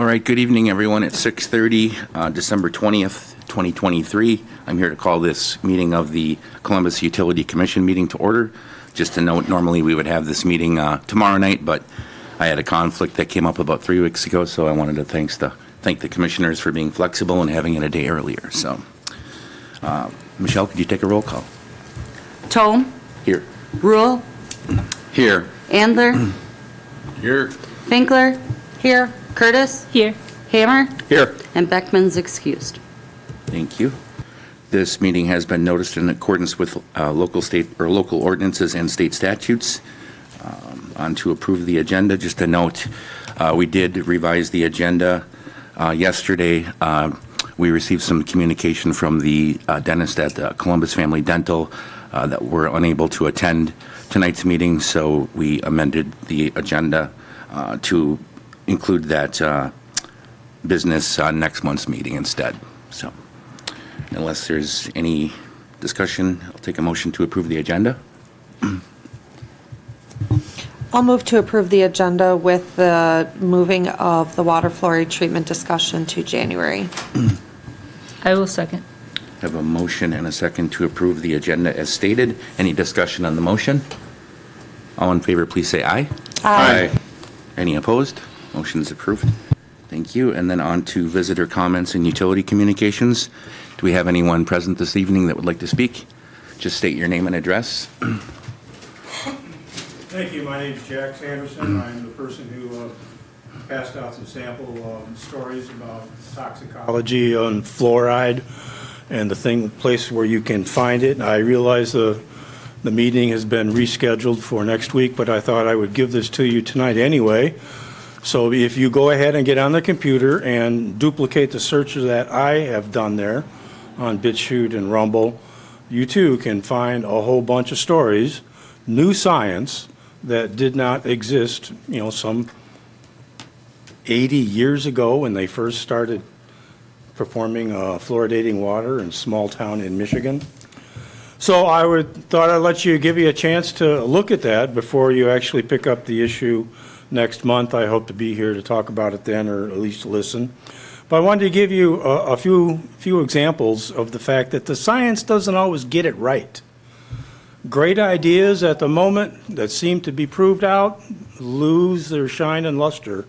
right, good evening, everyone. It's 6:30, December 20th, 2023. I'm here to call this meeting of the Columbus Utility Commission meeting to order. Just to note, normally we would have this meeting tomorrow night, but I had a conflict that came up about 3 weeks ago, so I wanted to thank the commissioners for being flexible and having it a day earlier. So, Michelle, could you take a roll call? Tome. Here. Rule. Here. Andler. Here. Finkler. Here. Curtis. Here. Hammer. Here. And Beckman's excused. Thank you. This meeting has been noticed in accordance with local ordinances and state statutes. On to approve the agenda. Just a note, we did revise the agenda yesterday. We received some communication from the dentist at Columbus Family Dental that were unable to attend tonight's meeting, so we amended the agenda to include that business next month's meeting instead. So, unless there's any discussion, I'll take a motion to approve the agenda. I'll move to approve the agenda with the moving of the water fluoride treatment discussion to January. I will second. I have a motion and a second to approve the agenda as stated. Any discussion on the motion? All in favor, please say aye. Aye. Any opposed? Motion is approved. Thank you. And then on to visitor comments and utility communications. Do we have anyone present this evening that would like to speak? Just state your name and address. Thank you. My name is Jack Sanderson. I'm the person who passed out some sample stories about toxicology on fluoride and the place where you can find it. I realize the meeting has been rescheduled for next week, but I thought I would give this to you tonight anyway. So if you go ahead and get on the computer and duplicate the searches that I have done there on BitChute and Rumble, you too can find a whole bunch of stories, new science that did not exist, some 80 years ago when they first started performing fluoridating water in a small town in Michigan. So thought I'd give you a chance to look at that before you actually pick up the issue next month. I hope to be here to talk about it then, or at least listen. But I wanted to give you a few examples of the fact that the science doesn't always get it right. Great ideas at the moment that seem to be proved out lose their shine and luster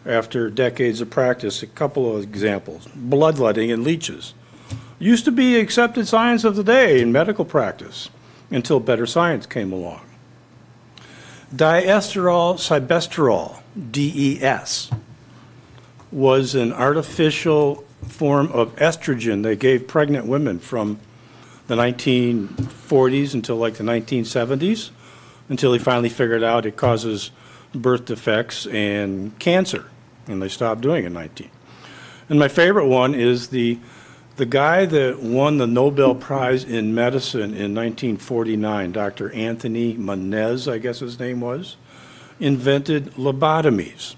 after decades of practice. A couple of examples. Bloodletting in leeches. Used to be accepted science of the day in medical practice until better science came along. Diasterol cybesterol, DES, was an artificial form of estrogen they gave pregnant women from the 1940s until like the 1970s, until they finally figured out it causes birth defects and cancer, and they stopped doing it And my favorite one is the guy that won the Nobel Prize in Medicine in 1949, Dr. Anthony Manez, I guess his name was, invented lobotomies.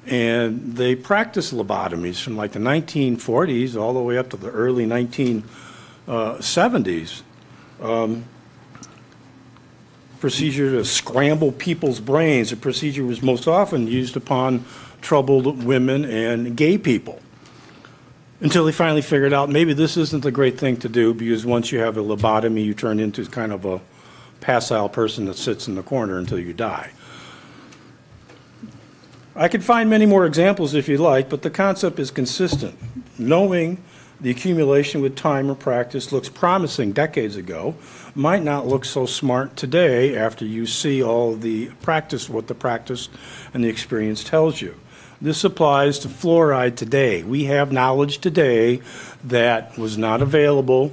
And they practiced lobotomies from like the 1940s all the way up to the early 1970s. Procedure to scramble people's brains. The procedure was most often used upon troubled women and gay people, until they finally figured out maybe this isn't the great thing to do, because once you have a lobotomy, you turn into kind of a facile person that sits in the corner until you die. I could find many more examples if you'd like, but the concept is consistent. Knowing the accumulation with time or practice looks promising decades ago might not look so smart today after you see all the practice, what the practice and the experience tells you. This applies to fluoride today. We have knowledge today that was not available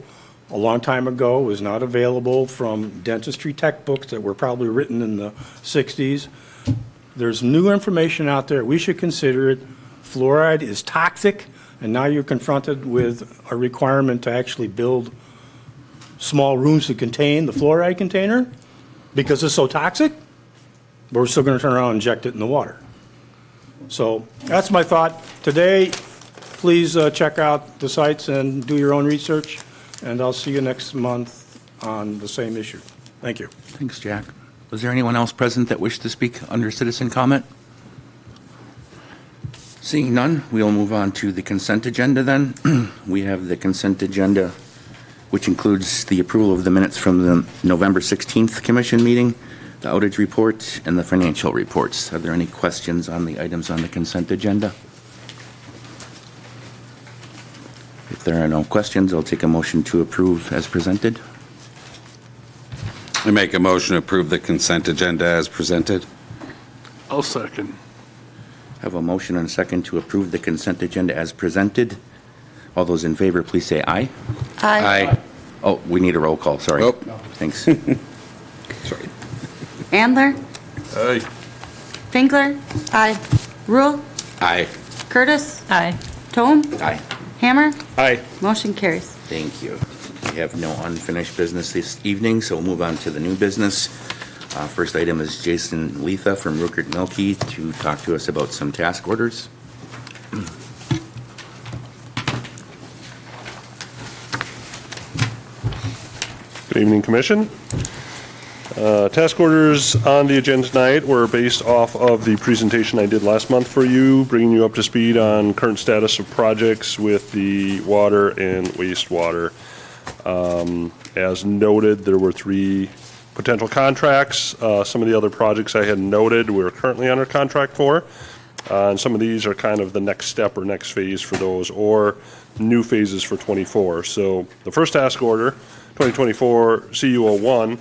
a long time ago, was not available from dentistry textbooks that were probably written in the 60s. There's new information out there. We should consider it. Fluoride is toxic, and now you're confronted with a requirement to actually build small rooms to contain the fluoride container because it's so toxic, but we're still going to turn around and inject it in the water. So that's my thought today. Please check out the sites and do your own research, and I'll see you next month on the same issue. Thank you. Thanks, Jack. Was there anyone else present that wished to speak under citizen comment? Seeing none, we'll move on to the consent agenda then. We have the consent agenda, which includes the approval of the minutes from the November 16th commission meeting, the outage report, and the financial reports. Are there any questions on the items on the consent agenda? If there are no questions, I'll take a motion to approve as presented. I make a motion to approve the consent agenda as presented. I'll second. Have a motion and a second to approve the consent agenda as presented. All those in favor, please say aye. Aye. Oh, we need a roll call, sorry. Oh. Thanks. Sorry. Andler, Aye. Finkler. Aye. Rule, Aye. Curtis, Aye. Tome, Aye. Hammer. Aye. Motion carries. Thank you. We have no unfinished business this evening, so we'll move on to the new business. First item is Jason Letha from Rupert Milkie to talk to us about some task orders. Good evening, Commission. Task orders on the agenda tonight were based off of the presentation I did last month for you, bringing you up to speed on current status of projects with the water and wastewater. As noted, there were 3 potential contracts. Some of the other projects I had noted we're currently under contract for. And some of these are kind of the next step or next phase for those, or new phases for -- So the first task order, 2024 CU01,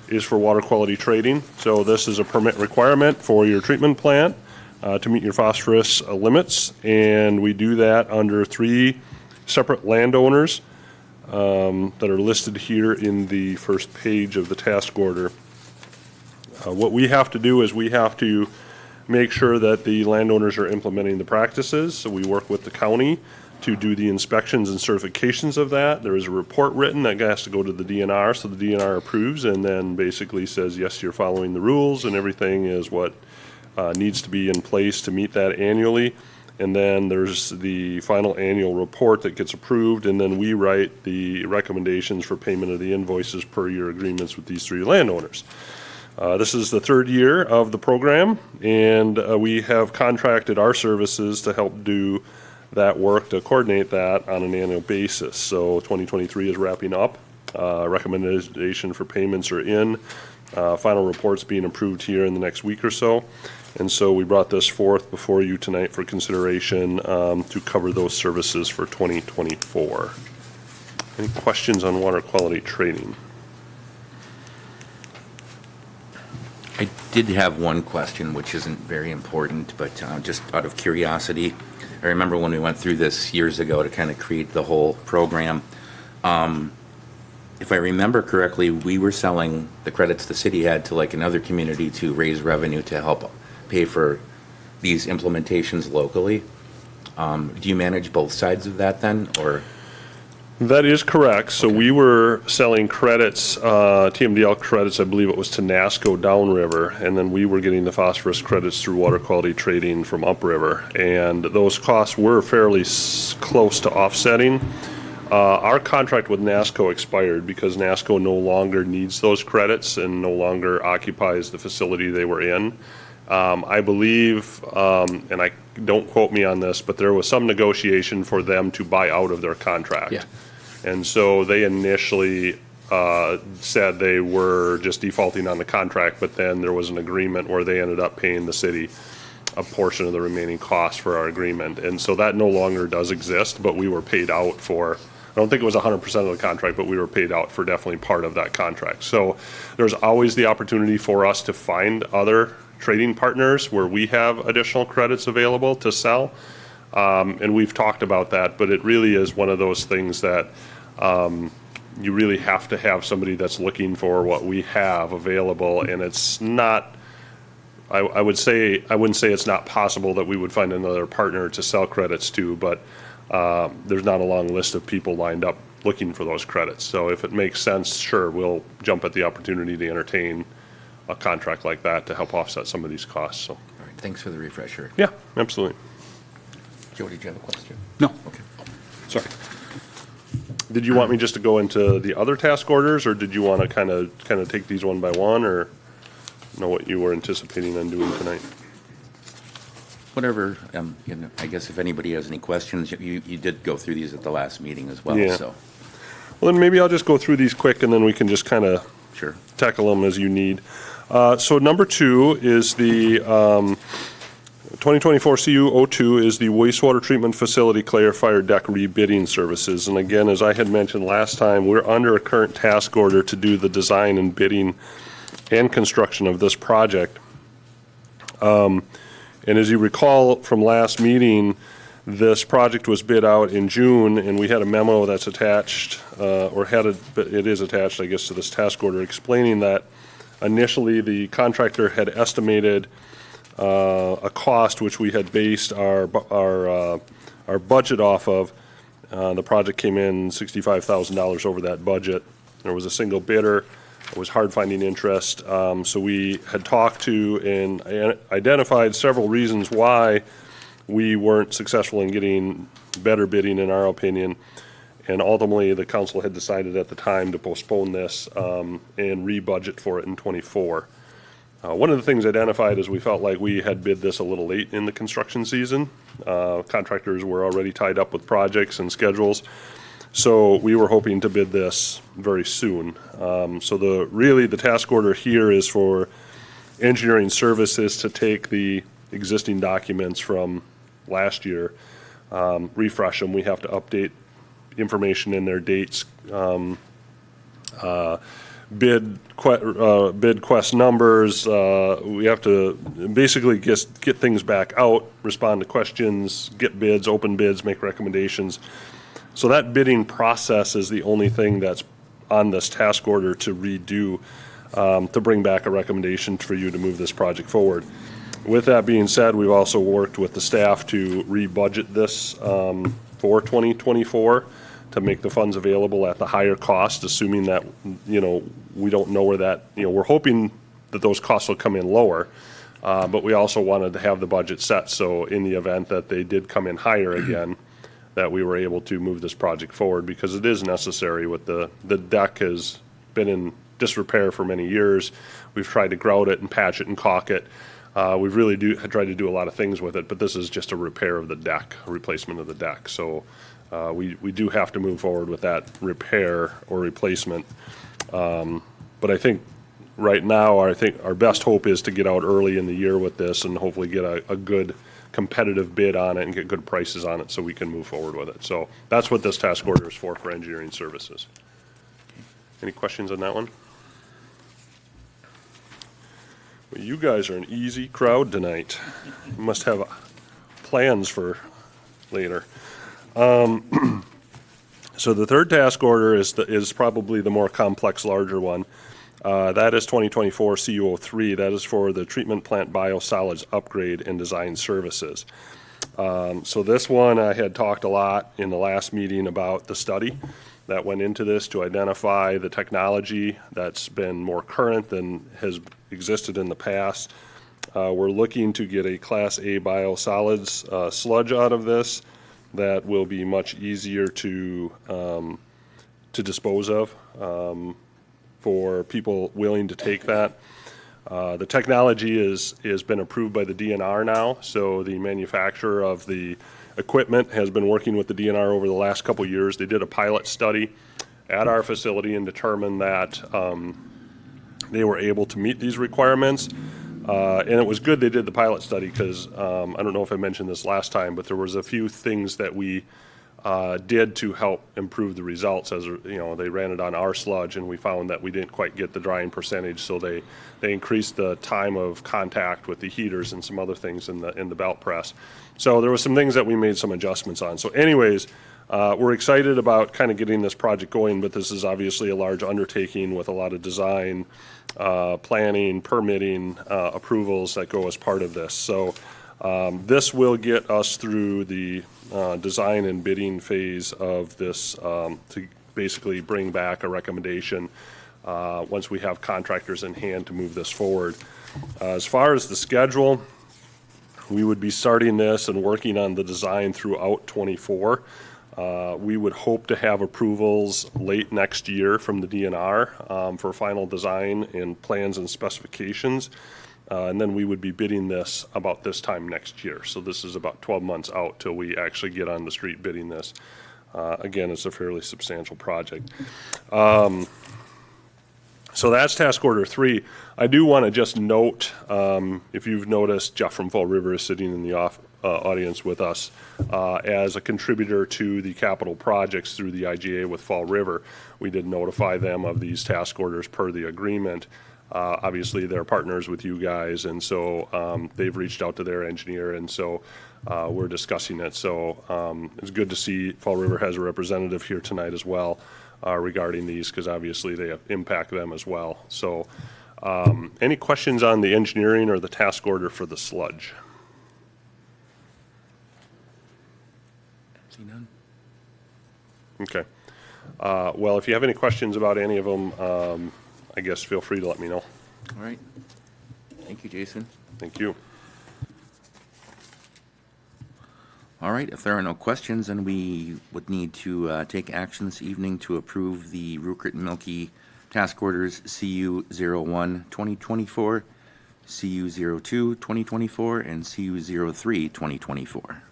is for water quality trading. So this is a permit requirement for your treatment plant to meet your phosphorus limits. And we do that under 3 separate landowners that are listed here in the first page of the task order. What we have to do is we have to make sure that the landowners are implementing the practices. So we work with the county to do the inspections and certifications of that. There is a report written that has to go to the DNR, so the DNR approves and then basically says, yes, you're following the rules and everything is what needs to be in place to meet that annually. And then there's the final annual report that gets approved, and then we write the recommendations for payment of the invoices per your agreements with these 3 landowners. This is the 3rd year of the program, and we have contracted our services to help do that work, to coordinate that on an annual basis. So 2023 is wrapping up. Recommendation for payments are in. Final reports being approved here in the next week or so. And so we brought this forth before you tonight for consideration to cover those services for 2024. Any questions on water quality trading? I did have one question, which isn't very important, but just out of curiosity, I remember when we went through this years ago to kind of create the whole program. If I remember correctly, we were selling the credits the city had to like another community to raise revenue to help pay for these implementations locally. Do you manage both sides of that then, or? That is correct. So we were selling credits, TMDL credits, I believe it was to NASCO downriver, and then we were getting the phosphorus credits through water quality trading from upriver. And those costs were fairly close to offsetting. Our contract with NASCO expired because NASCO no longer needs those credits and no longer occupies the facility they were in. I believe, and I don't quote me on this, but there was some negotiation for them to buy out of their contract. Yeah. And so they initially said they were just defaulting on the contract, but then there was an agreement where they ended up paying the city a portion of the remaining cost for our agreement. And so that no longer does exist, but we were paid out for, I don't think it was 100% of the contract, but we were paid out for definitely part of that contract. So there's always the opportunity for us to find other trading partners where we have additional credits available to sell. And we've talked about that, but it really is one of those things that you really have to have somebody that's looking for what we have available. And it's not, I wouldn't say it's not possible that we would find another partner to sell credits to, but there's not a long list of people lined up looking for those credits. So if it makes sense, sure, we'll jump at the opportunity to entertain a contract like that to help offset some of these costs. So, All right, thanks for the refresher. yeah, absolutely. Joe, did you have a question? No. Okay. Sorry. Did you want me just to go into the other task orders, or did you want to kind of take these one by one, or know what you were anticipating on doing tonight? Whatever, I guess if anybody has any questions, you did go through these at the last meeting as well, Yeah. so, Well, then maybe I'll just go through these quick, and then we can just kind of sure. tackle them as you need. So number 2 is the 2024 CU02 is the wastewater treatment facility clarifier deck rebidding services. And again, as I had mentioned last time, we're under a current task order to do the design and bidding and construction of this project. And as you recall from last meeting, this project was bid out in June, and we had a memo that's attached, it is attached, I guess, to this task order, explaining that initially the contractor had estimated a cost which we had based our budget off of. The project came in $65,000 over that budget. There was a single bidder. It was hard finding interest. So we had talked to and identified several reasons why we weren't successful in getting better bidding, in our opinion. And ultimately, the council had decided at the time to postpone this and re-budget for it in '24. One of the things identified is we felt like we had bid this a little late in the construction season. Contractors were already tied up with projects and schedules. So we were hoping to bid this very soon. So the task order here is for engineering services to take the existing documents from last year, refresh them. We have to update information in their dates, bid quest numbers. We have to basically just get things back out, respond to questions, get bids, open bids, make recommendations. So that bidding process is the only thing that's on this task order to redo, to bring back a recommendation for you to move this project forward. With that being said, we've also worked with the staff to re-budget this for 2024 to make the funds available at the higher cost, assuming that, we don't know where that, we're hoping that those costs will come in lower, but we also wanted to have the budget set, so in the event that they did come in higher again, that we were able to move this project forward, because it is necessary. With the deck has been in disrepair for many years. We've tried to grout it and patch it and caulk it. We've really tried to do a lot of things with it, but this is just a repair of the deck, a replacement of the deck. So we do have to move forward with that repair or replacement. But I think right now, our best hope is to get out early in the year with this and hopefully get a good competitive bid on it and get good prices on it so we can move forward with it. So that's what this task order is for engineering services. Any questions on that one? Well, you guys are an easy crowd tonight. You must have plans for later. So the third task order is probably the more complex, larger one. That is 2024 CU03. That is for the treatment plant biosolids upgrade and design services. So this one, I had talked a lot in the last meeting about the study that went into this to identify the technology that's been more current than has existed in the past. We're looking to get a Class A biosolids sludge out of this that will be much easier to dispose of for people willing to take that. The technology has been approved by the DNR now, so the manufacturer of the equipment has been working with the DNR over the last couple years. They did a pilot study at our facility and determined that they were able to meet these requirements. And it was good they did the pilot study because I don't know if I mentioned this last time, but there was a few things that we did to help improve the results. As they ran it on our sludge, and we found that we didn't quite get the drying percentage, so they increased the time of contact with the heaters and some other things in the belt press. So there were some things that we made some adjustments on. So anyways, we're excited about kind of getting this project going, but this is obviously a large undertaking with a lot of design, planning, permitting, approvals that go as part of this. So this will get us through the design and bidding phase of this to basically bring back a recommendation once we have contractors in hand to move this forward. As far as the schedule, we would be starting this and working on the design throughout '24. We would hope to have approvals late next year from the DNR for final design and plans and specifications. And then we would be bidding this about this time next year. So this is about 12 months out till we actually get on the street bidding this. Again, it's a fairly substantial project. So that's task order 3. I do want to just note, if you've noticed, Jeff from Fall River is sitting in the audience with us as a contributor to the capital projects through the IGA with Fall River. We did notify them of these task orders per the agreement. Obviously, they're partners with you guys, and so they've reached out to their engineer, and so we're discussing it. So it's good to see Fall River has a representative here tonight as well regarding these, because obviously they impact them as well. So any questions on the engineering or the task order for the sludge? See none? Okay. Well, if you have any questions about any of them, I guess feel free to let me know. All right. Thank you, Jason. Thank you. All right, if there are no questions, then we would need to take action this evening to approve the Rupert and Milky task orders CU01 2024, CU02 2024, and CU03 2024.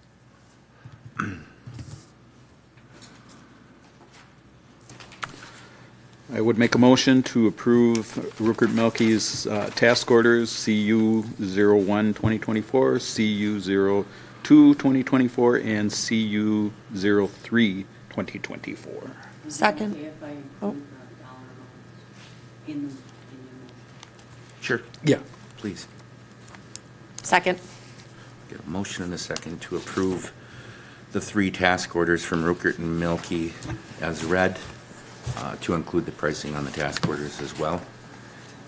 I would make a motion to approve Rupert Milky's task orders CU01 2024, CU02 2024, and CU03 2024. Second. If I Oh. include the dollar amounts in the Sure, Yeah. please. Second. Get a motion and a second to approve the 3 task orders from Rupert and Milky as read, to include the pricing on the task orders as well.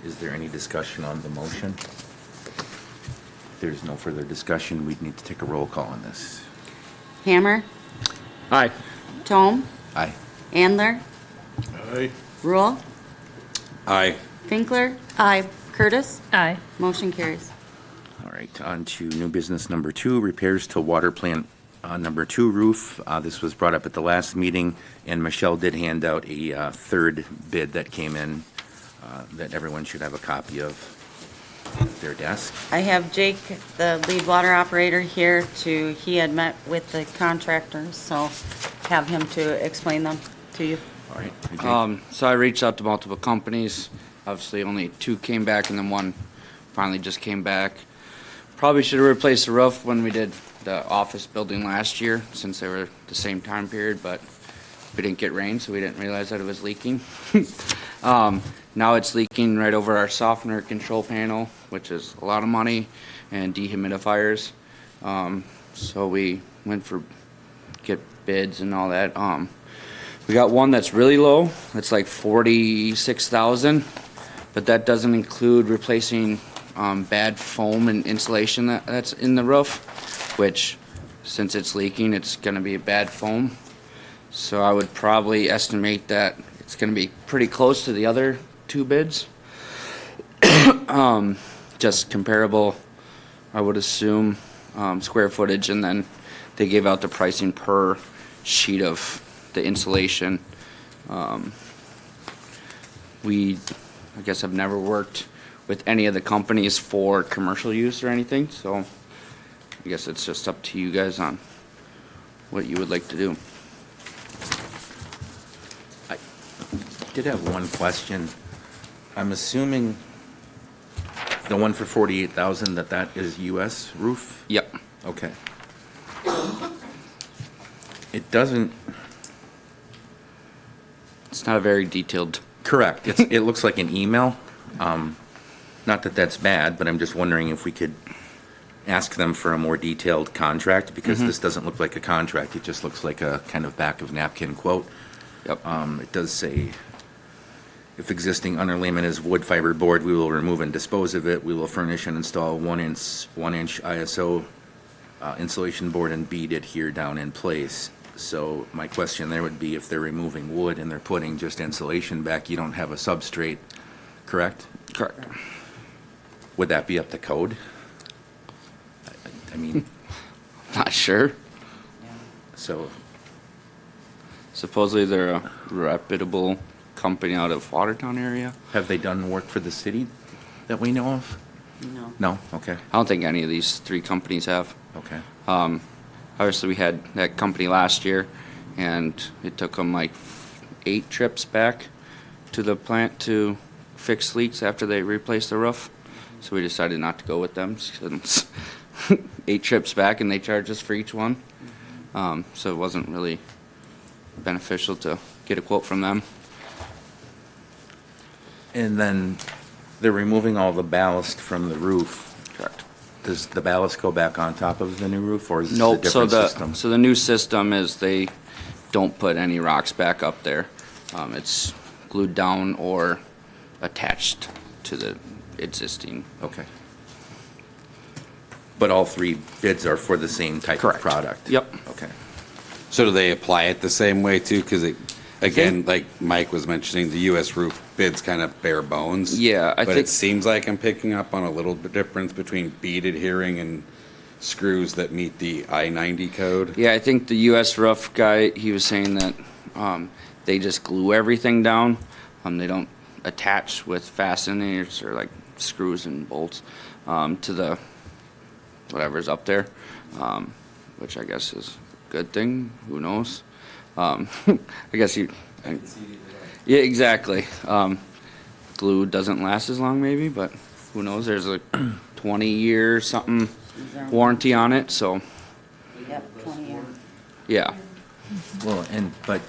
Is there any discussion on the motion? If there's no further discussion, we'd need to take a roll call on this. Hammer, Aye. Tome, Aye. Andler, Aye. Rule, Aye. Finkler, Aye. Curtis. Aye. Motion carries. All right, on to new business number 2, repairs to water plant number 2 roof. This was brought up at the last meeting, and Michelle did hand out a third bid that came in that everyone should have a copy of their desk. I have Jake, the lead water operator, here he had met with the contractors, so have him to explain them to you. All right. Jake? So I reached out to multiple companies. Obviously, only 2 came back, and then 1 finally just came back. Probably should have replaced the roof when we did the office building last year, since they were the same time period, but we didn't get rain, so we didn't realize that it was leaking. Now it's leaking right over our softener control panel, which is a lot of money, and dehumidifiers. So we went for get bids and all that. We got one that's really low. It's like $46,000, but that doesn't include replacing bad foam and insulation that's in the roof, which, since it's leaking, it's going to be a bad foam. So I would probably estimate that it's going to be pretty close to the other 2 bids. Just comparable, I would assume, square footage, and then they gave out the pricing per sheet of the insulation. We, I guess, have never worked with any of the companies for commercial use or anything, so I guess it's just up to you guys on what you would like to do. I did have one question. I'm assuming the one for $48,000, that is US roof? Yep. Okay. It doesn't, It's not a very detailed. correct, it looks like an email. Not that that's bad, but I'm just wondering if we could ask them for a more detailed contract, because this doesn't look like a contract, it just looks like a kind of back of napkin quote. Yep. It does say, if existing underlayment is wood fiber board, we will remove and dispose of it. We will furnish and install 1-inch ISO insulation board and bead it here down in place. So my question there would be, if they're removing wood and they're putting just insulation back, you don't have a substrate, correct? Correct. Would that be up to code? I mean, Not sure. so, Supposedly they're a reputable company out of Watertown area. have they done work for the city that we know of? No. No? Okay, I don't think any of these three companies have. okay. Obviously, we had that company last year, and it took them like 8 trips back to the plant to fix leaks after they replaced the roof. So we decided not to go with them since 8 trips back, and they charged us for each one. So it wasn't really beneficial to get a quote from them. And then they're removing all the ballast from the roof. Correct. Does the ballast go back on top of the new roof, or is this a Nope, so different system? so the new system is they don't put any rocks back up there. It's glued down or attached to the existing. Okay. But all 3 bids are for the same type of Correct. product? Yep. Okay. So do they apply it the same way too? Because again, like Mike was mentioning, the US roof bid's kind of bare bones. Yeah, I But think- it seems like I'm picking up on a little bit difference between bead adhering and screws that meet the I-90 code. Yeah, I think the US roof guy, he was saying that they just glue everything down. They don't attach with fasteners or like screws and bolts to the whatever's up there, which I guess is a good thing. Who knows? I guess yeah, exactly. Glue doesn't last as long maybe, but who knows? There's a 20-year something warranty on it, so Yep, 20 years. yeah. Well, but,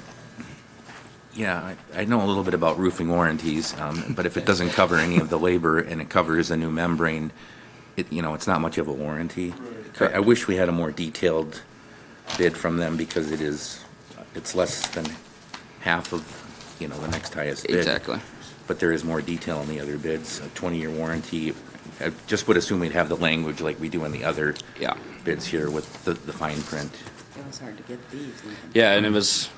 yeah, I know a little bit about roofing warranties, but if it doesn't cover any of the labor and it covers a new membrane, it's not much of a warranty. I wish we had a more detailed bid from them because it's less than half of, the next highest bid. Exactly. But there is more detail in the other bids, a 20-year warranty. I just would assume we'd have the language like we do in the other Yeah. bids here with the fine print. It was hard to get these. Yeah, and it was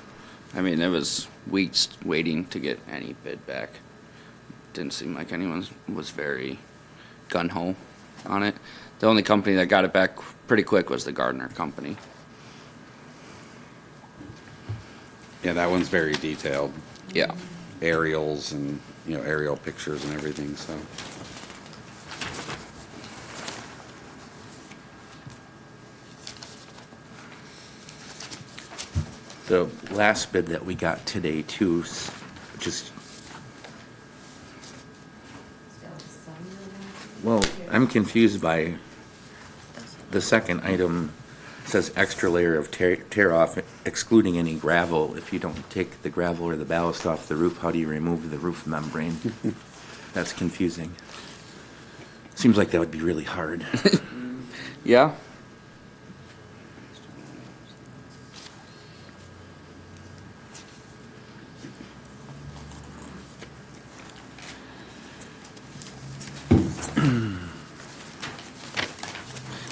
weeks waiting to get any bid back. Didn't seem like anyone was very gung-ho on it. The only company that got it back pretty quick was the Gardner company. Yeah, that one's very detailed. Yeah. Aerials and, aerial pictures and everything, so. The last bid that we got today too, just, well, I'm confused by the second item. Says extra layer of tear off excluding any gravel. If you don't take the gravel or the ballast off the roof, how do you remove the roof membrane? That's confusing. Seems like that would be really hard. Yeah.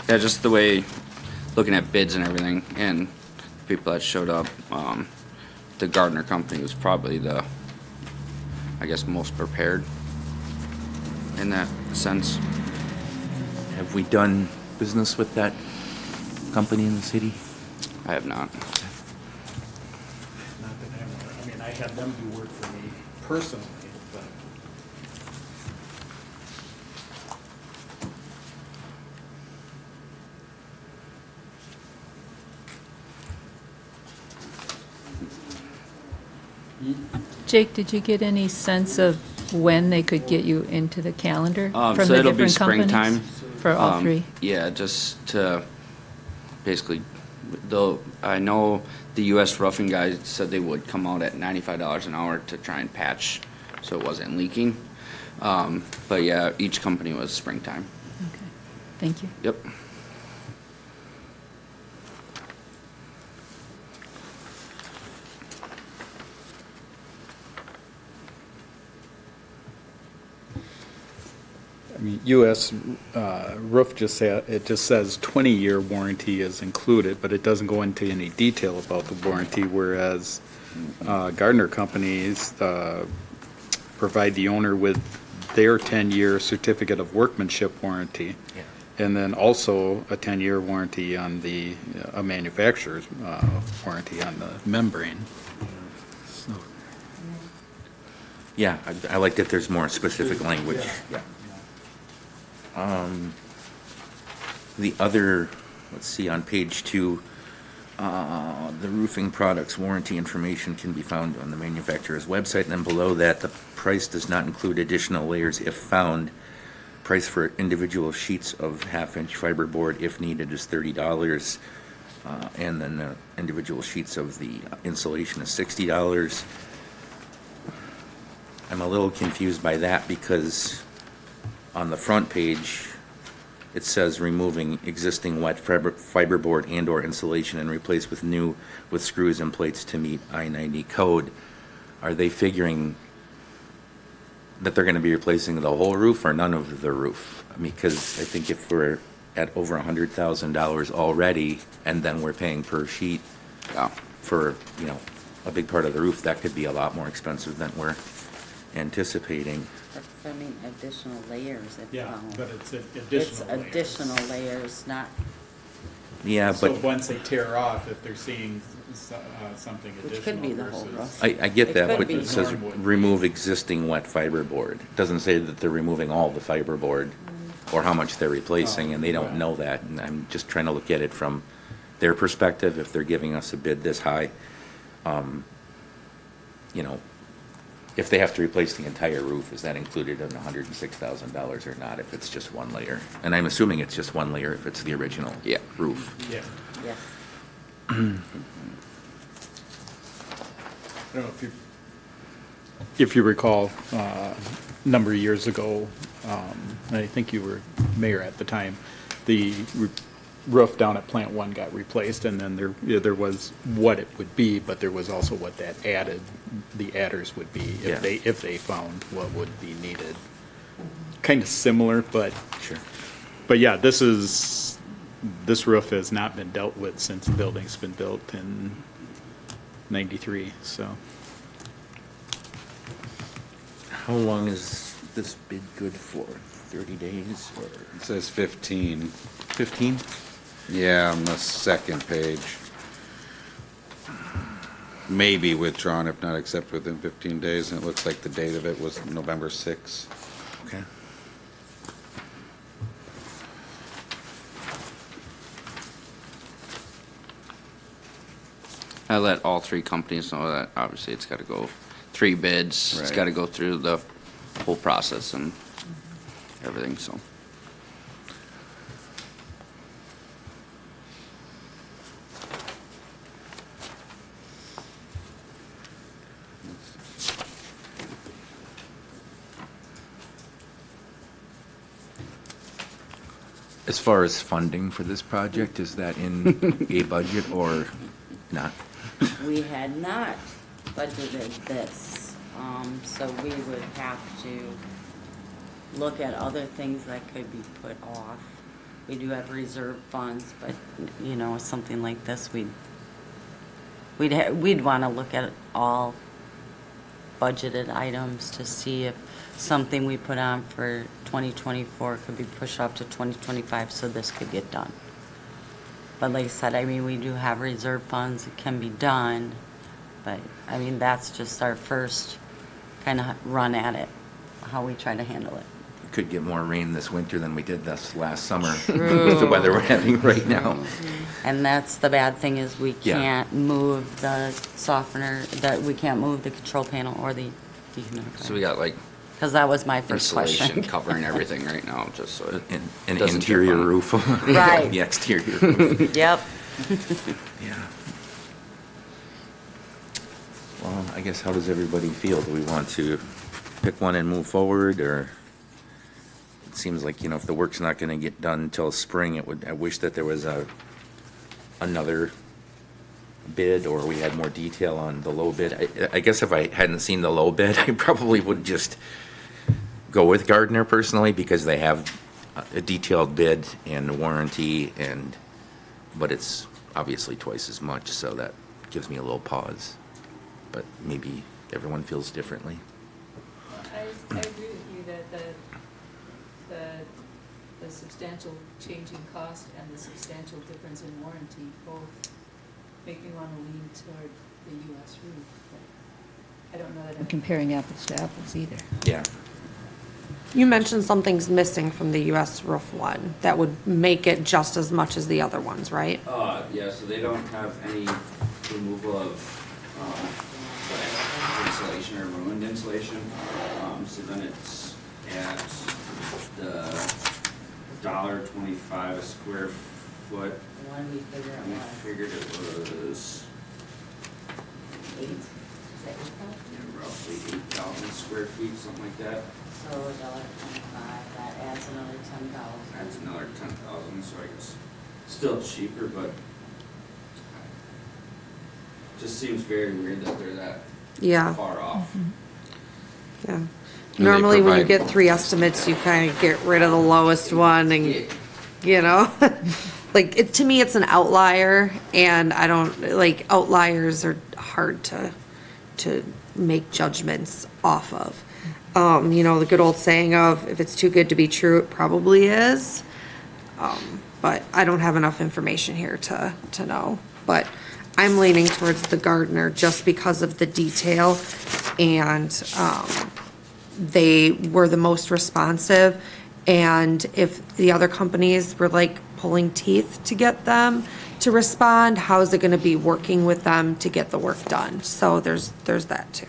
Yeah, just the way, looking at bids and everything, and people that showed up, the Gardner company was probably the, I guess, most prepared in that sense. Have we done business with that company in the city? I have not. Not that I have them do work for me personally, but. Jake, did you get any sense of when they could get you into the calendar from So the it'll be different companies? springtime. For all 3? Yeah, just to basically, though, I know the US roofing guys said they would come out at $95 an hour to try and patch so it wasn't leaking. But yeah, each company was springtime. Okay, thank you. Yep. I mean, US roof just it just says 20-year warranty is included, but it doesn't go into any detail about the warranty, whereas Gardner companies provide the owner with their 10-year certificate of workmanship warranty. Yeah. And then also a 10-year warranty on the manufacturer's warranty on the membrane. So, Yeah, I like that there's more specific language. The other, let's see, on page 2, the roofing products warranty information can be found on the manufacturer's website. And then below that, the price does not include additional layers if found. Price for individual sheets of half-inch fiberboard, if needed, is $30. And then the individual sheets of the insulation is $60. I'm a little confused by that because on the front page, it says removing existing wet fiberboard and/or insulation and replace with new with screws and plates to meet I-90 code. Are they figuring that they're going to be replacing the whole roof or none of the roof? I mean, because I think if we're at over $100,000 already and then we're paying per sheet for, you know, a big part of the roof, that could be a lot more expensive than we're anticipating. I mean, additional layers. Yeah, but it's It's additional layers. additional layers, not, Yeah, So but once they tear off, if they're seeing something which additional could be the whole versus. roof. I get It that, could but be. it says remove existing wet fiberboard. It doesn't say that they're removing all the fiberboard or how much they're replacing, and they don't know that. And I'm just trying to look at it from their perspective, if they're giving us a bid this high. You know, if they have to replace the entire roof, is that included in the $106,000 or not, if it's just one layer? And I'm assuming it's just one layer if it's the original roof. Yeah. Yes. I don't know if you recall, a number of years ago, and I think you were mayor at the time, the roof down at Plant 1 got replaced, and then there was what it would be, but there was also what that the adders would be Yeah. if they found what would be needed. Kind of similar, but Sure. But yeah, this roof has not been dealt with since the building's been built in '93, so. How long is this bid good for? 30 days or It says 15. 15? Yeah, on the second page. Maybe withdrawn if not accepted within 15 days, and it looks like the date of it was November 6. Okay. I let all 3 companies know that obviously it's got to go 3 bids. It's Right. got to go through the whole process and everything, so. As far as funding for this project, is that in a budget or not? We had not budgeted this, so we would have to look at other things that could be put off. We do have reserve funds, but, you know, something like this, we'd want to look at all budgeted items to see if something we put on for 2024 could be pushed off to 2025 so this could get done. But like I said, I mean, we do have reserve funds, it can be done, but, I mean, that's just our first kind of run at it, how we try to handle it. We could get more rain this winter than we did this last summer with the weather we're having right now. And that's the bad thing is we Yeah. can't move the softener, we can't move the control panel or the dehumidifier. So we got like Because that was my first insulation question. covering everything right now, just so it An doesn't drip interior on it. roof. Right. The exterior roof, Yep. yeah. Well, I guess how does everybody feel? Do we want to pick one and move forward, or? It seems like, you know, if the work's not gonna get done until spring, I wish that there was another bid, or we had more detail on the low bid. I guess if I hadn't seen the low bid, I probably would just go with Gardner personally, because they have a detailed bid and warranty, but it's obviously twice as much, so that gives me a little pause. But maybe everyone feels differently. I agree with you that the substantial change in cost and the substantial difference in warranty both make me want to lean toward the US roof. But I don't know that I'm comparing apples to apples either. Yeah. You mentioned something's missing from the US roof one that would make it just as much as the other ones, right? Yeah, so they don't have any removal of, insulation or ruined insulation. So then it's at the $1.25 a square foot. Why do we figure out We what? figured it was 8? Is that your thought? roughly 8,000 square feet, something like that. So $1.25, that adds another 10,000. That's another 10,000, so I guess still cheaper, but just seems very weird that they're that Yeah, far off. yeah. they Normally, when you provide- get 3 estimates, you kind of get rid of the lowest one and, Yeah. you know? Like, to me, it's an outlier, and I don't, like, outliers are hard to make judgments off of. You know, the good old saying of, if it's too good to be true, it probably is. But I don't have enough information here to know. But I'm leaning towards the Gardner just because of the detail, and they were the most responsive. And if the other companies were like pulling teeth to get them to respond, how's it gonna be working with them to get the work done? So there's that too.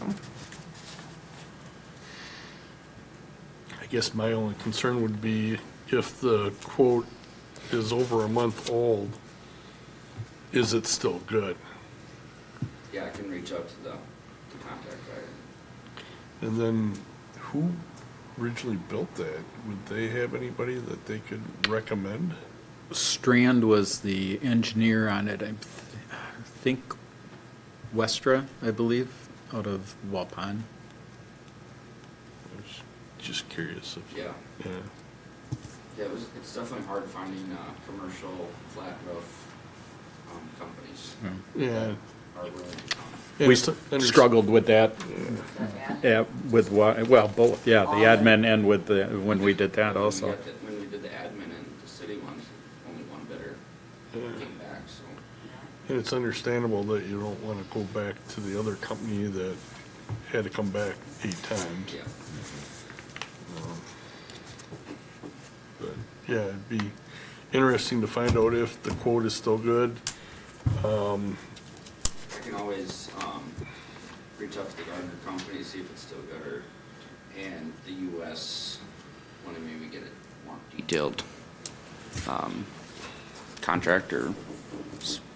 I guess my only concern would be if the quote is over a month old, is it still good? Yeah, I can reach out to the contact writer. And then who originally built that? Would they have anybody that they could recommend? Strand was the engineer on it. I think Westra, I believe, out of Waupun. I was just curious if, Yeah. yeah. Yeah, it's definitely hard finding commercial flat roof companies. Yeah. Are willing to come. Yeah, We it's under- struggled with that, with what, well, both, yeah, the admin and with the, when we did that also. When we did the admin and the city ones, only one bidder came back, so. And it's understandable that you don't want to go back to the other company that had to come back 8 times. Yeah. But, yeah, it'd be interesting to find out if the quote is still good. I can always reach out to the Gardner company, see if it's still good, and the US, want to maybe get it more detailed contract or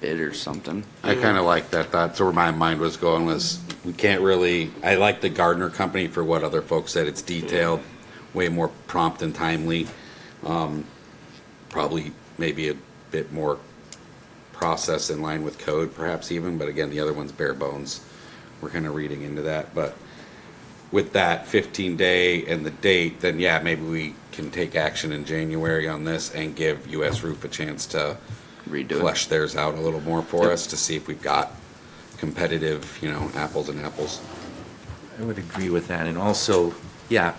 bid or something. I kind of like that. That's where my mind was going, was we can't really, I like the Gardner company for what other folks said. It's detailed, way more prompt and timely. Probably maybe a bit more process in line with code perhaps even, but again, the other one's bare bones. We're kind of reading into that, but with that 15-day and the date, then yeah, maybe we can take action in January on this and give US Roof a chance to Redo it. flesh theirs out a little more for us to see if we've got competitive, apples and apples. I would agree with that, and also, yeah,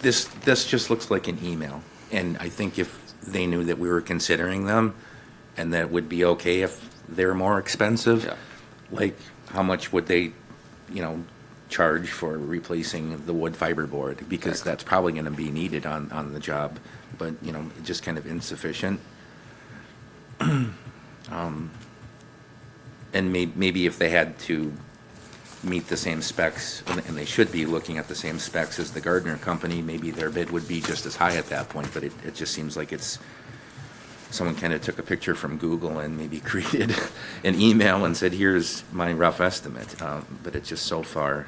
this just looks like an email, and I think if they knew that we were considering them, and that it would be okay if they're more expensive, Yeah. like, how much would they, charge for replacing the wood fiber board? Because that's probably gonna be needed on the job, but, just kind of insufficient. And maybe if they had to meet the same specs, and they should be looking at the same specs as the Gardner company, maybe their bid would be just as high at that point, but it just seems like someone kind of took a picture from Google and maybe created an email and said, here's my rough estimate, but it's just so far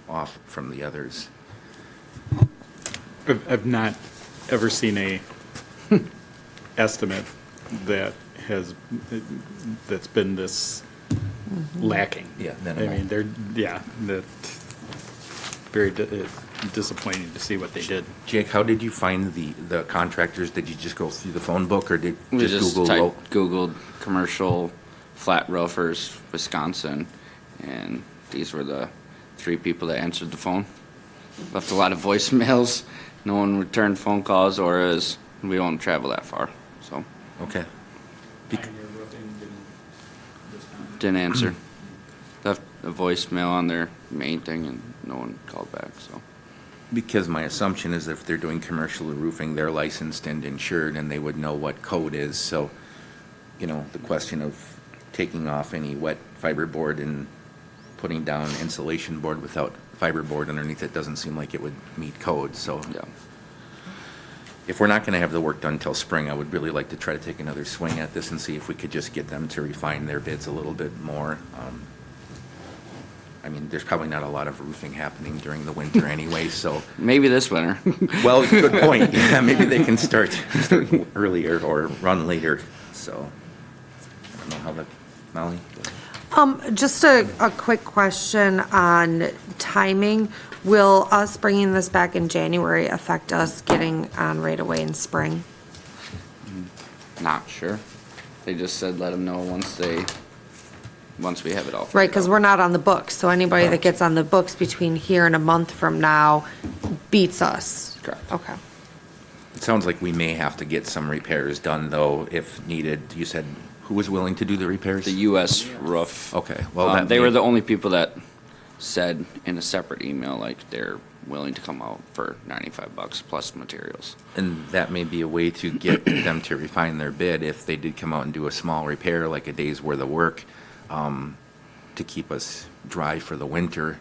off from the others. I've not ever seen a estimate that's been this lacking. Yeah, I minimal. mean, that very disappointing to see what they did. Jake, how did you find the contractors? Did you just go through the phone book, or did We just Google? Googled commercial flat roofers, Wisconsin, and these were the 3 people that answered the phone. Left a lot of voicemails. No one returned phone calls, or we don't travel that far, so Okay. didn't answer. Left a voicemail on their main thing and no one called back, so. Because my assumption is if they're doing commercial roofing, they're licensed and insured, and they would know what code is. So, you know, the question of taking off any wet fiberboard and putting down insulation board without fiberboard underneath it doesn't seem like it would meet code. So Yeah. if we're not going to have the work done till spring, I would really like to try to take another swing at this and see if we could just get them to refine their bids a little bit more. I mean, there's probably not a lot of roofing happening during the winter anyway, so. Maybe this winter. Well, good point. Yeah, maybe they can start earlier or run later, so. I don't know how that, Molly? Just a quick question on timing. Will us bringing this back in January affect us getting on right away in spring? Not sure. They just said let them know once we have it all. Right, because we're not on the books, so anybody that gets on the books between here and a month from now beats us. Correct. Okay. It sounds like we may have to get some repairs done, though, if needed. You said who was willing to do the repairs? The US Roof. Okay, well, They were the only people that said in a separate email, like, they're willing to come out for $95 plus materials. And that may be a way to get them to refine their bid if they did come out and do a small repair, like a day's worth of work, to keep us dry for the winter,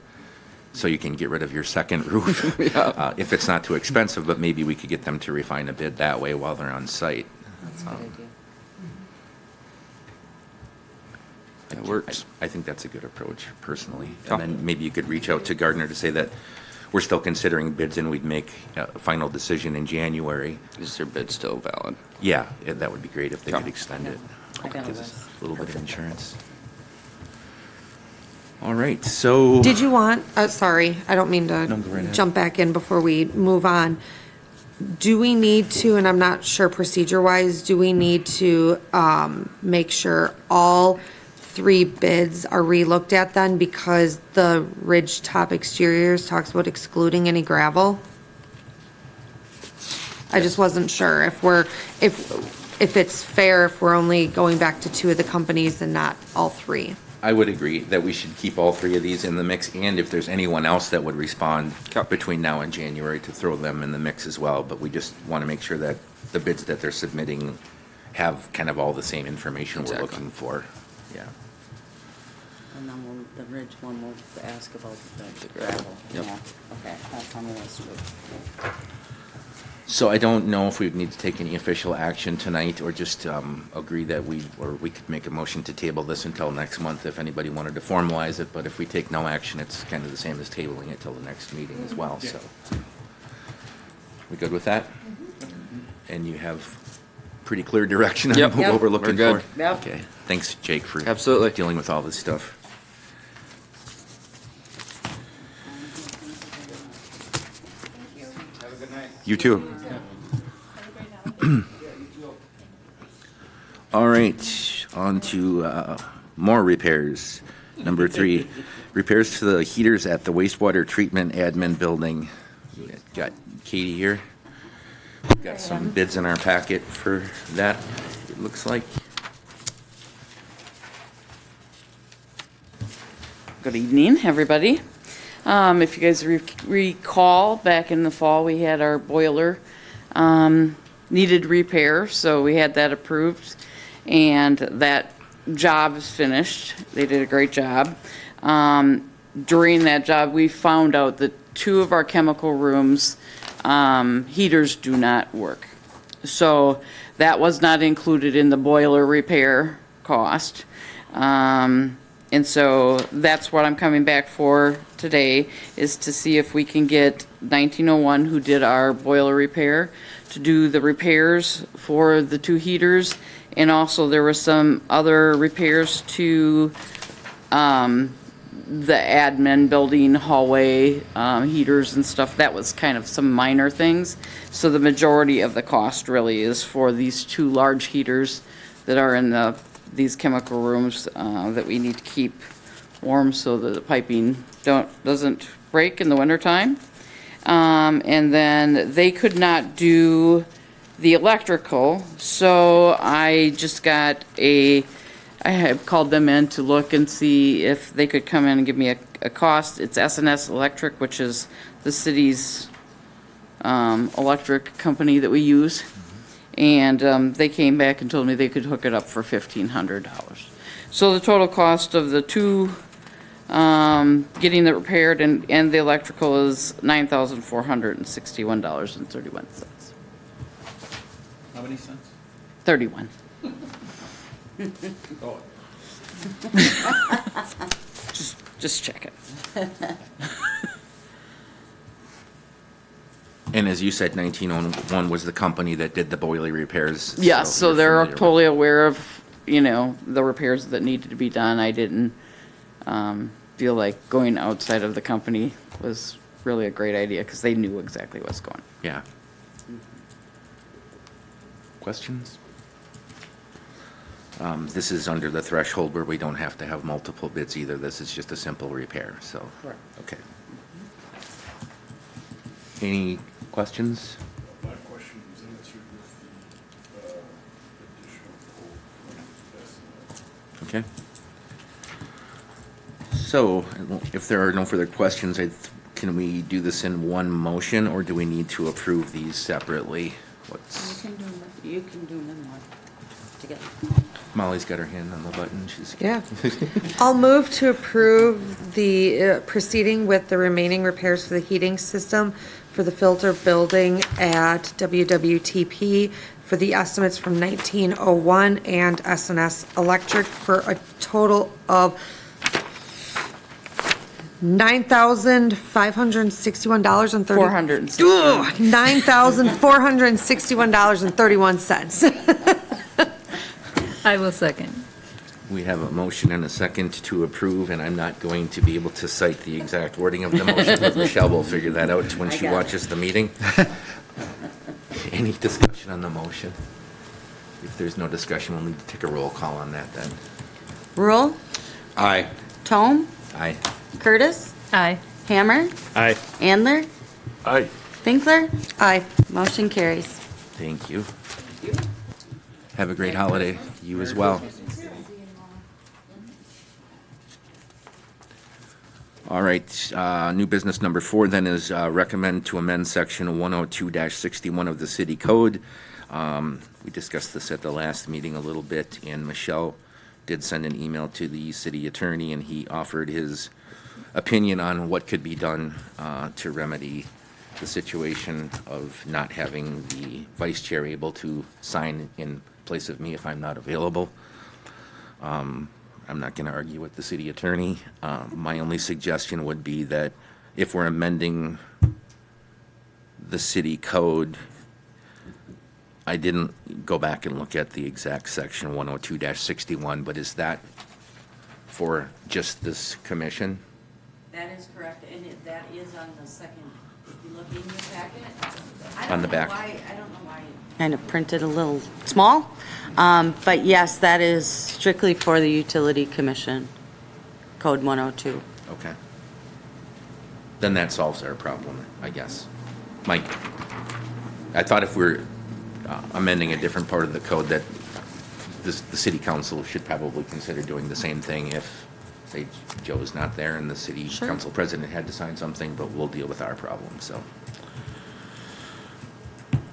so you can get rid of your second roof. Yeah. If it's not too expensive, but maybe we could get them to refine a bid that way while they're on site. That's a good idea. That works. I think that's a good approach, personally. Yeah. And then maybe you could reach out to Gardner to say that we're still considering bids and we'd make a final decision in January. Is their bid still valid? Yeah, that would be great if they Yeah. could extend it. I got a Gives us list. a little bit of insurance. All right, so. Did you want, sorry, I don't mean No, go right to ahead. jump back in before we move on. Do we need to, and I'm not sure procedure-wise, do we need to make sure all 3 bids are re-looked at then? Because the ridge top exteriors talks about excluding any gravel. I just wasn't sure if it's fair if we're only going back to 2 of the companies and not all 3. I would agree that we should keep all 3 of these in the mix, and if there's anyone else that would respond between now and January, to throw them in the mix as well. But we just want to make sure that the bids that they're submitting have kind of all the same information we're Exactly. looking for. Yeah. And then the ridge one, we'll ask about the gravel. Yep. Yeah, okay, that's on the list too. So I don't know if we would need to take any official action tonight, or just agree that we could make a motion to table this until next month if anybody wanted to formalize it. But if we take no action, it's kind of the same as tabling it till the next meeting as well, so. We good with that? And you have pretty clear direction on Yep. what Yep. we're looking We're for? good. Yep. Okay, thanks, Jake, for Absolutely. dealing with all this stuff. Have a good night. You too. All right, on to more repairs. Number 3, repairs to the heaters at the wastewater treatment admin building. We got Katie here. We've got some bids in our packet for that, it looks like. Good evening, everybody. If you guys recall, back in the fall, we had our boiler needed repair, so we had that approved, and that job is finished. They did a great job. During that job, we found out that 2 of our chemical rooms, heaters do not work. So that was not included in the boiler repair cost. And so that's what I'm coming back for today, is to see if we can get 1901, who did our boiler repair, to do the repairs for the 2 heaters. And also there were some other repairs to the admin building, hallway, heaters and stuff. That was kind of some minor things. So the majority of the cost really is for these 2 large heaters that are in these chemical rooms that we need to keep warm so that the piping doesn't break in the wintertime. And then they could not do the electrical, so I just got a I have called them in to look and see if they could come in and give me a cost. It's S&S Electric, which is the city's electric company that we use. And they came back and told me they could hook it up for $1,500. So the total cost of the two, getting it repaired and the electrical is $9,461.31. How many cents? 31. Oh, Just check it. And as you said, 1901 was the company that did the boiler repairs. Yes, so you're they're familiar with- totally aware of, the repairs that needed to be done. I didn't feel like going outside of the company was really a great idea because they knew exactly what's going on. Yeah. Questions? This is under the threshold where we don't have to have multiple bids either. This is just a simple repair, so. Correct. Okay. Any questions? My question was answered with the additional quote from S&S. Okay. So if there are no further questions, can we do this in one motion, or do we need to approve these separately? You can do them one together. Molly's got her hand on the button. She's. Yeah. I'll move to approve the proceeding with the remaining repairs for the heating system for the filter building at WWTP for the estimates from 1901 and S&S Electric for a total of $9,561.30. $9,461.31. I will second. We have a motion and a second to approve, and I'm not going to be able to cite the exact wording of the motion, but Michelle will figure that out when she watches the meeting. Any discussion on the motion? If there's no discussion, we'll need to take a roll call on that then. Rule, Aye. Tome, Aye. Curtis, Aye. Hammer, Aye. Andler, Aye. Finkler. Aye. Motion carries. Thank you. Have a great holiday. You as well. All right, new business number 4 then is recommend to amend section 102-61 of the city code. We discussed this at the last meeting a little bit, and Michelle did send an email to the city attorney, and he offered his opinion on what could be done to remedy the situation of not having the vice chair able to sign in place of me if I'm not available. I'm not going to argue with the city attorney. My only suggestion would be that if we're amending the city code, I didn't go back and look at the exact section 102-61, but is that for just this commission? That is correct, and that is on the second, if you look in your packet. On the back. I don't know why. Kind of printed a little small, but yes, that is strictly for the utility commission, code 102. Okay. Then that solves our problem, I guess. Mike, I thought if we're amending a different part of the code that the city council should probably consider doing the same thing if, say, Joe's not there and the city Sure. council president had to sign something, but we'll deal with our problem, so.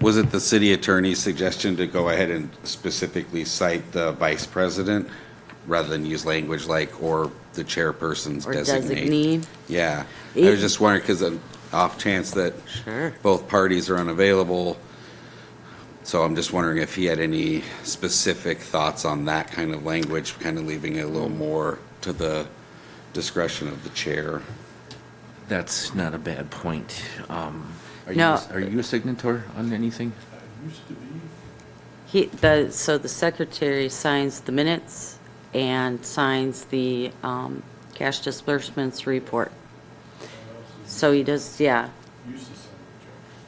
Was it the city attorney's suggestion to go ahead and specifically cite the vice president rather than use language like, or the chairperson's Or designate? designee. Yeah, I was just wondering, because off chance that Sure. both parties are unavailable, so I'm just wondering if he had any specific thoughts on that kind of language, kind of leaving it a little more to the discretion of the chair. That's not a bad point. No. Are you a signator on anything? Used to be. So the secretary signs the minutes and signs the cash disbursements report. So he does, yeah. Used to sign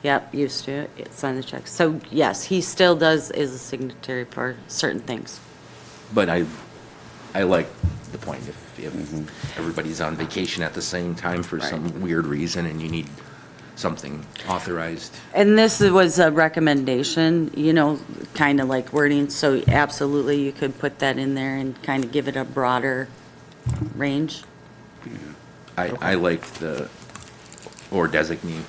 Yep, used to sign the checks. So yes, he still does, is a signatory for certain things. But I like the point. If everybody's on vacation at the same time for some weird reason and you need something authorized. And this was a recommendation, kind of like wording, so absolutely you could put that in there and kind of give it a broader range. I like the, or designee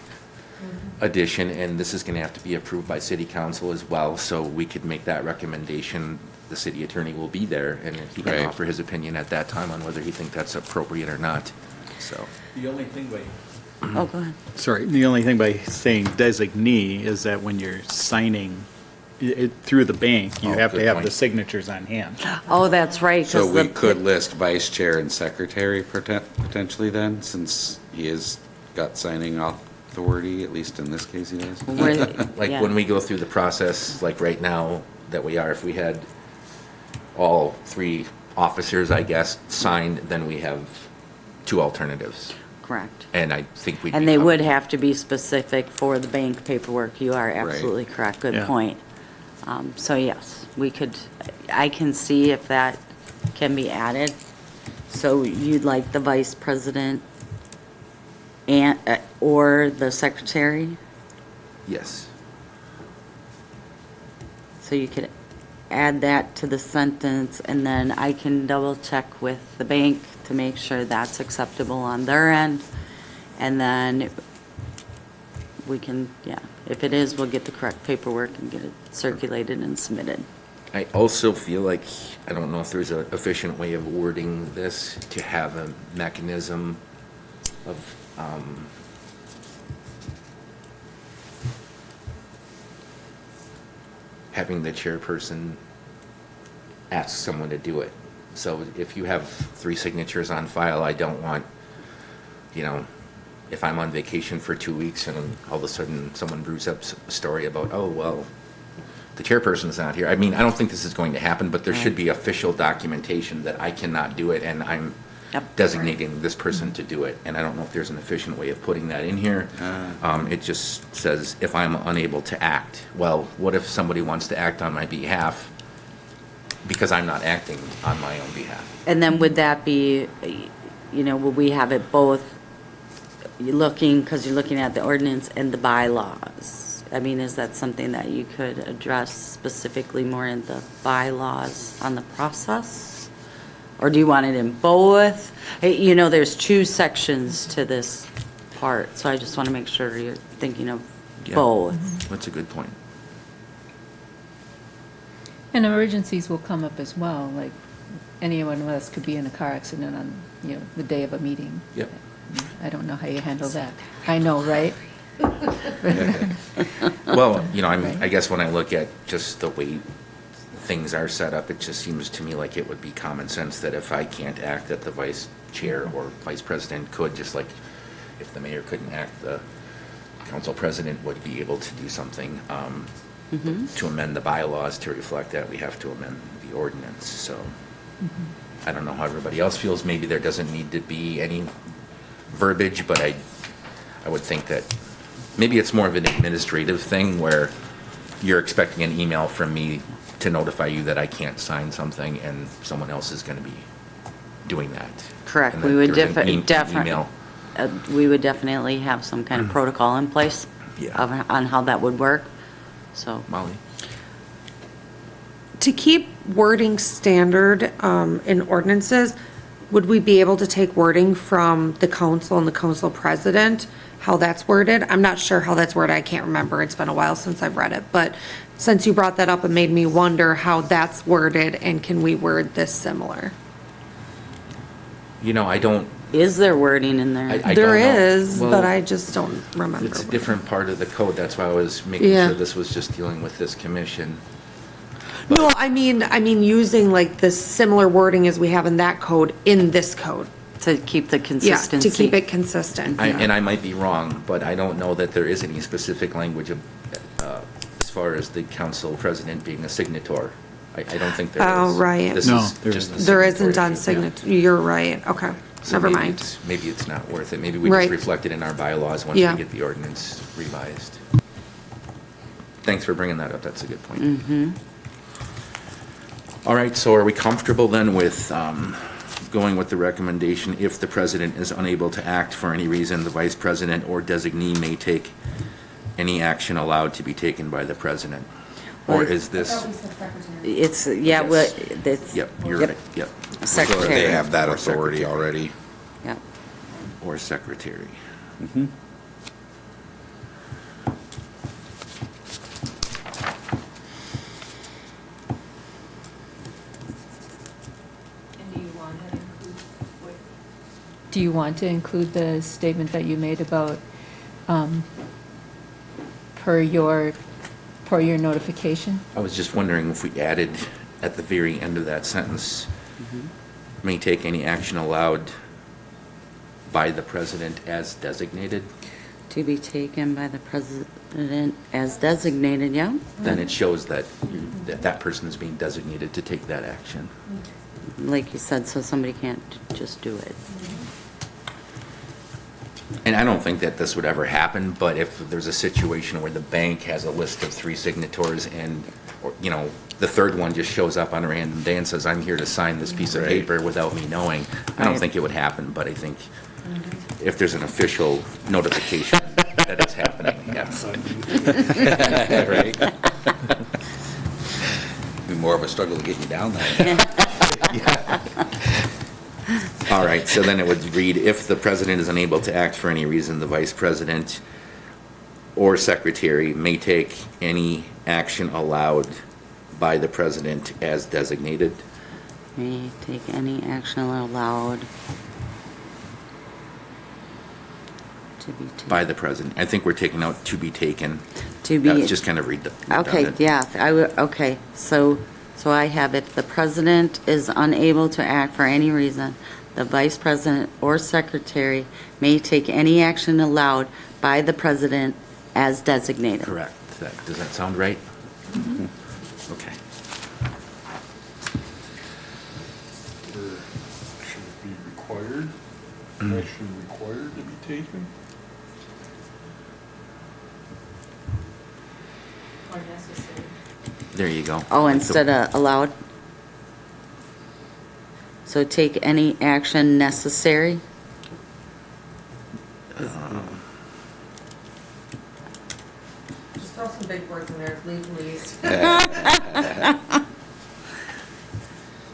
addition, and this is going to have to be approved by city council as well, so we could make that recommendation. The city attorney will be there, and he can Right. offer his opinion at that time on whether he thinks that's appropriate or not, so. The only thing by, Oh, go ahead. sorry, the only thing by saying designee is that when you're signing it through the bank, you Oh, have to good have point. the signatures on hand. Oh, that's right. 'cause So we the- could list vice chair and secretary potentially then, since he has got signing authority, at least in this case he does. where- Like, yeah. when we go through the process, like right now that we are, if we had all three officers, I guess, signed, then we have two alternatives. Correct. And I think we'd. And they become- would have to be specific for the bank paperwork. You are absolutely correct. Good Yeah. point. So yes, I can see if that can be added. So you'd like the vice president and, or the secretary? Yes. So you could add that to the sentence, and then I can double check with the bank to make sure that's acceptable on their end. And then we can, if it is, we'll get the correct paperwork and get it circulated and submitted. I also feel like, I don't know if there's an efficient way of wording this, to have a mechanism of, having the chairperson ask someone to do it. So if you have 3 signatures on file, I don't want, if I'm on vacation for 2 weeks and all of a sudden someone brews up a story about, oh, well, the chairperson's not here. I mean, I don't think this is going to happen, but there should be official documentation that I cannot do it, and I'm Yep. designating this person to do it. And I don't know if there's an efficient way of putting that in here. It just says, if I'm unable to act. Well, what if somebody wants to act on my behalf because I'm not acting on my own behalf? And then would that be, would we have it both, because you're looking at the ordinance and the bylaws? I mean, is that something that you could address specifically more in the bylaws on the process? Or do you want it in both? There's 2 sections to this part, so I just want to make sure you're thinking of Yeah. both. That's a good point. And emergencies will come up as well, like any one of us could be in a car accident on, the day of a meeting. Yep. I don't know how you handle that. I know, right? Well, I guess when I look at just the way things are set up, it just seems to me like it would be common sense that if I can't act, that the vice chair or vice president could, just like if the mayor couldn't act, the council president would be able to do something to amend the bylaws to reflect that. We have to amend the ordinance, so I don't know how everybody else feels. Maybe there doesn't need to be any verbiage, but I would think that maybe it's more of an administrative thing where you're expecting an email from me to notify you that I can't sign something, and someone else is going to be doing that. Correct. And We then would there's an definitely, email. we would definitely have some kind of protocol in place Yeah. on how that would work, so. Molly? To keep wording standard in ordinances, would we be able to take wording from the council and the council president, how that's worded? I'm not sure how that's worded. I can't remember. It's been a while since I've read it. But since you brought that up, it made me wonder how that's worded, and can we word this similar? I don't, Is there wording in there? I There don't know. is, Well, but I just don't remember. it's a different part of the code. That's why I was making Yeah. sure this was just dealing with this commission. No, I mean using like the similar wording as we have in that code in this code. To keep the Yeah, consistency. to keep it consistent. And I might be wrong, but I don't know that there is any specific language of, as far as the council president being a signator. I don't think there is. Oh, right. This No, is there just isn't. a There signatory isn't on issue. signature, you're right, okay, So never maybe mind. maybe it's not worth it. Maybe we just Right. reflect it in our bylaws once we Yeah. get the ordinance revised. Thanks for bringing that up. That's a good point. Mm-hmm. All right, so are we comfortable then with going with the recommendation, if the president is unable to act for any reason, the vice president or designee may take any action allowed to be taken by the president. Or is this? It's, yeah, well, it's. Yep, you're right, yep. Secretary. They have that Or authority secretary. already. Yep. Or secretary. And do you want to include what? Do you want to include the statement that you made about, per your notification? I was just wondering if we added at the very end of that sentence, may take any action allowed by the president as designated, To be taken by the president as designated, yeah? then it shows that that person is being designated to take that action. Like you said, so somebody can't just do it. And I don't think that this would ever happen, but if there's a situation where the bank has a list of 3 signatories and, or, you know, the third one just shows up on a random day and says, I'm here to sign this piece of Right. paper without me knowing, I don't Right. think it would happen, but I think if there's an official notification that it's happening, yes. Right? Be more of a struggle to get you down there. All right, so then it would read, if the president is unable to act for any reason, the vice president or secretary may take any action allowed by the president as designated. May take any action allowed to be taken. By the president. I think we're taking out to be taken. To be. That's just kind of Okay, redundant. yeah, I would, okay, so I have, if the president is unable to act for any reason, the vice president or secretary may take any action allowed by the president as designated. Correct. Does that sound right? Okay. Or should it be required? Action required to be taken? Or necessary? There you go. Oh, instead of allowed? So take any action necessary? Just throw some big words in there, please.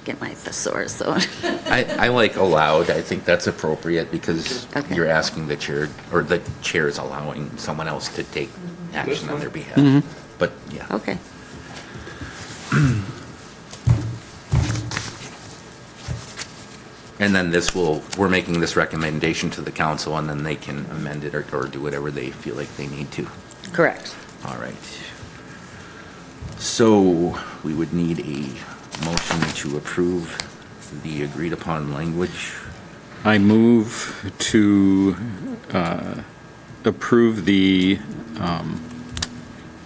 Get my thesaurus though. I like allowed. I think that's appropriate because Okay. you're asking the chair, or the chair is allowing someone else to take action on their behalf. But, yeah. Okay. And then we're making this recommendation to the council, and then they can amend it or do whatever they feel like they need to. Correct. All right. So we would need a motion to approve the agreed-upon language. I move to approve the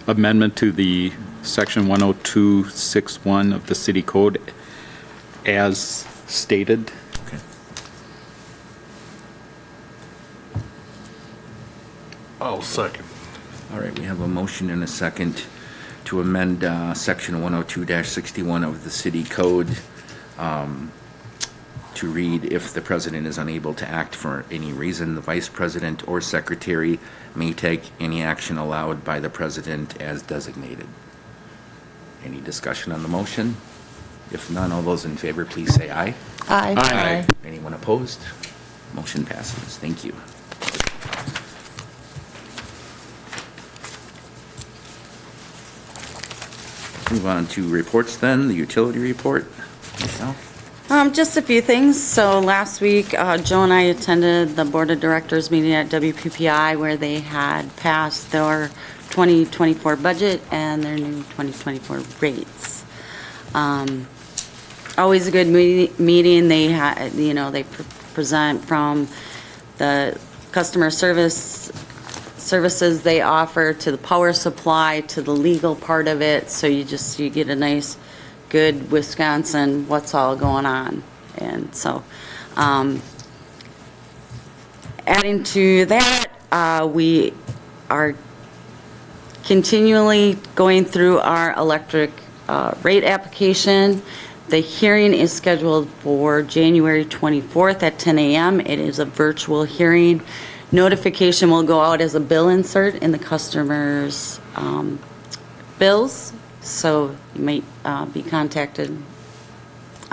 amendment to the section 10261 of the city code as stated. Okay. I'll second. All right, we have a motion and a second to amend section 102-61 of the city code to read, if the president is unable to act for any reason, the vice president or secretary may take any action allowed by the president as designated. Any discussion on the motion? If none, all those in favor, please say aye. Aye. Anyone opposed? Motion passes. Thank you. Move on to reports then, the utility report. Michelle? Just a few things. So last week, Joe and I attended the Board of Directors meeting at WPPI where they had passed their 2024 budget and their new 2024 rates. Always a good meeting. They had, they present from the customer services they offer to the power supply to the legal part of it. So you get a nice, good Wisconsin, what's all going on. And so, adding to that, we are continually going through our electric rate application. The hearing is scheduled for January 24th at 10 a.m. It is a virtual hearing. Notification will go out as a bill insert in the customer's bills, so you might be contacted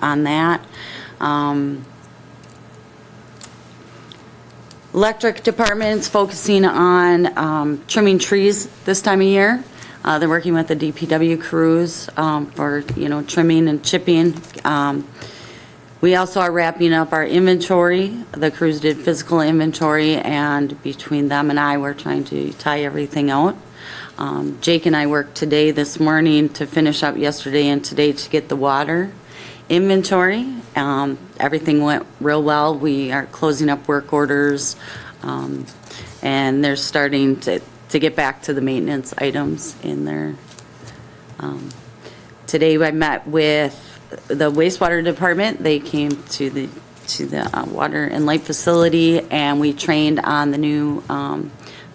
on that. Electric department's focusing on trimming trees this time of year. They're working with the DPW crews for, trimming and chipping. We also are wrapping up our inventory. The crews did physical inventory, and between them and I, we're trying to tie everything out. Jake and I worked this morning to finish up yesterday and today to get the water inventory. Everything went real well. We are closing up work orders, and they're starting to get back to the maintenance items in there. Today I met with the wastewater department. They came to the water and light facility, and we trained on the new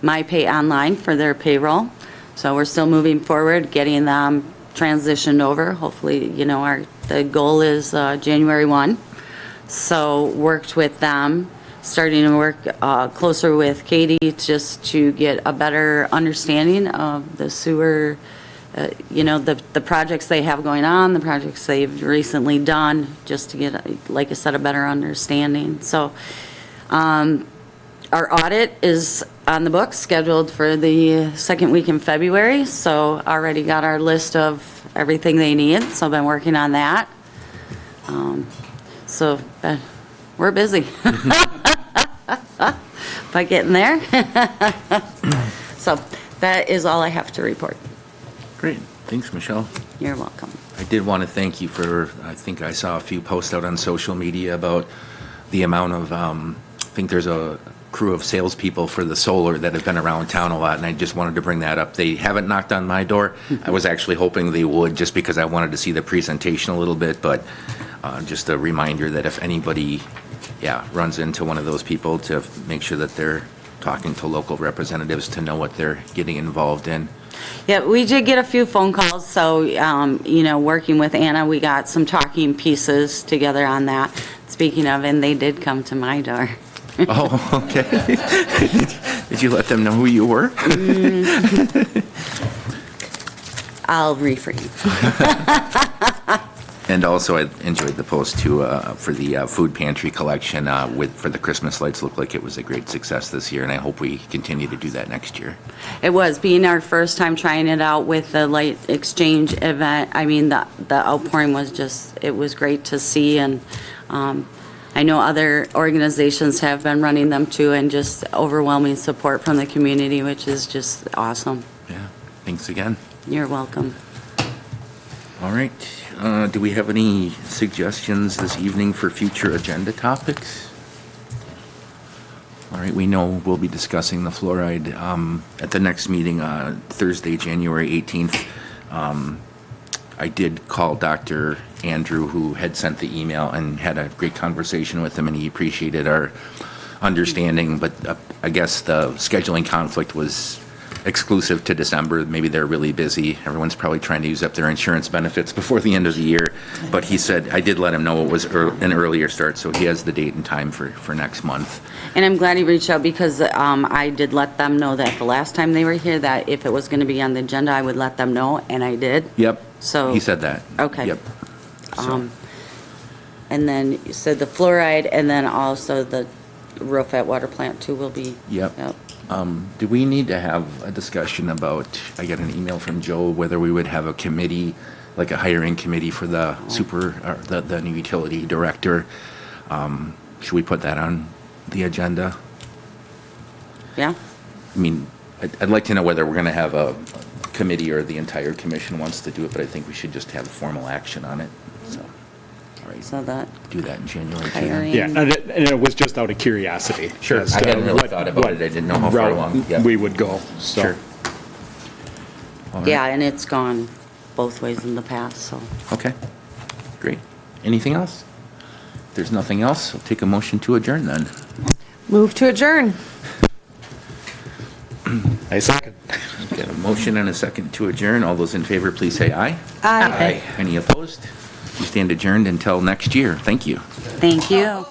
MyPay online for their payroll. So we're still moving forward, getting them transitioned over. Hopefully, the goal is January 1. So worked with them, starting to work closer with Katie just to get a better understanding of the sewer, the projects they have going on, the projects they've recently done, just to get, like I said, a better understanding. So our audit is on the books, scheduled for the second week in February. So already got our list of everything they need, so I've been working on that. We're busy. But getting there. So that is all I have to report. Great. Thanks, Michelle. You're welcome. I did want to thank you I think I saw a few posts out on social media about the amount of, I think there's a crew of salespeople for the solar that have been around town a lot, and I just wanted to bring that up. They haven't knocked on my door. I was actually hoping they would, just because I wanted to see the presentation a little bit, but just a reminder that if anybody, runs into one of those people, to make sure that they're talking to local representatives to know what they're getting involved in. Yeah, we did get a few phone calls, so, working with Anna, we got some talking pieces together on that. Speaking of, and they did come to my door. Oh, okay. Did you let them know who you were? I'll refrain. And also, I enjoyed the post too for the food pantry collection for the Christmas lights. Looked like it was a great success this year, and I hope we continue to do that next year. It was, being our first time trying it out with the light exchange event. I mean, the outpouring was it was great to see, and I know other organizations have been running them too, and just overwhelming support from the community, which is just awesome. Yeah, thanks again. You're welcome. All right. Do we have any suggestions this evening for future agenda topics? All right, we know we'll be discussing the fluoride at the next meeting, Thursday, January 18th. I did call Dr. Andrew, who had sent the email, and had a great conversation with him, and he appreciated our understanding, but I guess the scheduling conflict was exclusive to December. Maybe they're really busy. Everyone's probably trying to use up their insurance benefits before the end of the year. But he said, I did let him know it was an earlier start, so he has the date and time for next month. And I'm glad he reached out, because I did let them know that the last time they were here, that if it was going to be on the agenda, I would let them know, and I did. Yep. So He said that. Okay. Yep. So, And then you said the fluoride, and then also the roof at water plant too will be. Yep. Do we need to have a discussion about, I got an email from Joe, whether we would have a committee, like a hiring committee for the the new utility director? Should we put that on the agenda? Yeah. I mean, I'd like to know whether we're going to have a committee or the entire commission wants to do it, but I think we should just have formal action on it. So, all right. So that Do that in January. too, then. hiring. Yeah, and it was just out of curiosity. Sure, as I to hadn't really what- thought about what it. I didn't know how far route along. Yep. we would go, so. Sure. All right. Yeah, and it's gone both ways in the past, so. Okay, great. Anything else? If there's nothing else, I'll take a motion to adjourn then. Move to adjourn. I second. Got a motion and a second to adjourn. All those in favor, please say aye. Aye. Any opposed? We stand adjourned until next year. Thank you. Thank you.